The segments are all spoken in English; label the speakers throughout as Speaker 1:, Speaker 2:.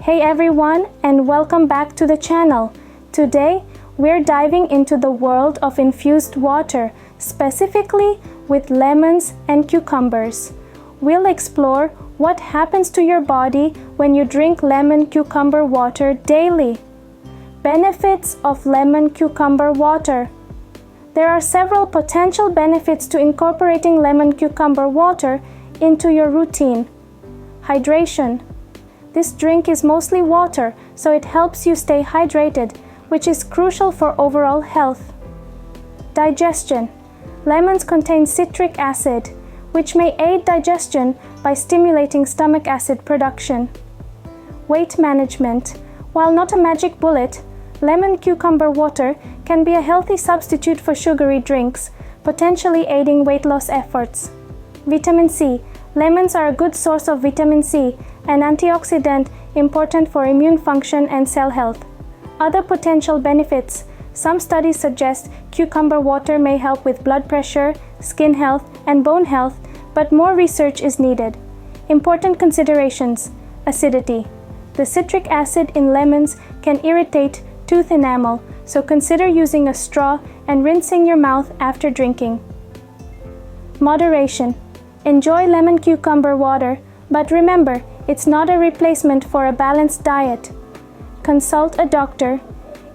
Speaker 1: Hey everyone, and welcome back to the channel. Today, we're diving into the world of infused water, specifically with lemons and cucumbers. We'll explore what happens to your body when you drink lemon cucumber water daily. Benefits of lemon cucumber water. There are several potential benefits to incorporating lemon cucumber water into your routine. Hydration. This drink is mostly water, so it helps you stay hydrated, which is crucial for overall health. Digestion. Lemons contain citric acid, which may aid digestion by stimulating stomach acid production. Weight management. While not a magic bullet, lemon cucumber water can be a healthy substitute for sugary drinks, potentially aiding weight loss efforts. Vitamin C. Lemons are a good source of vitamin C, an antioxidant important for immune function and cell health. Other potential benefits. Some studies suggest cucumber water may help with blood pressure, skin health, and bone health, but more research is needed. Important considerations. Acidity. The citric acid in lemons can irritate tooth enamel, so consider using a straw and rinsing your mouth after drinking. Moderation. Enjoy lemon cucumber water, but remember, it's not a replacement for a balanced diet. Consult a doctor.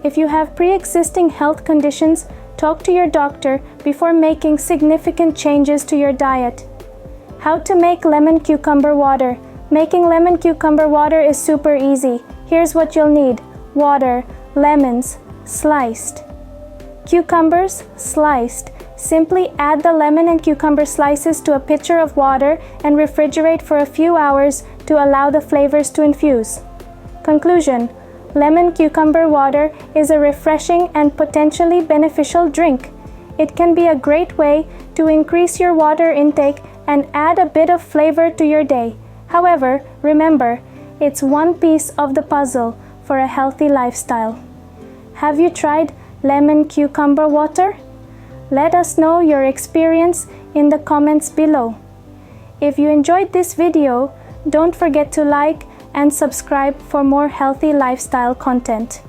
Speaker 1: If you have pre-existing health conditions, talk to your doctor before making significant changes to your diet. How to make lemon cucumber water. Making lemon cucumber water is super easy. Here's what you'll need. Water, lemons, sliced. Cucumbers, sliced. Simply add the lemon and cucumber slices to a pitcher of water and refrigerate for a few hours to allow the flavors to infuse. Conclusion. Lemon cucumber water is a refreshing and potentially beneficial drink. It can be a great way to increase your water intake and add a bit of flavor to your day. However, remember, it's one piece of the puzzle for a healthy lifestyle. Have you tried lemon cucumber water? Let us know your experience in the comments below. If you enjoyed this video, don't forget to like and subscribe for more healthy lifestyle content.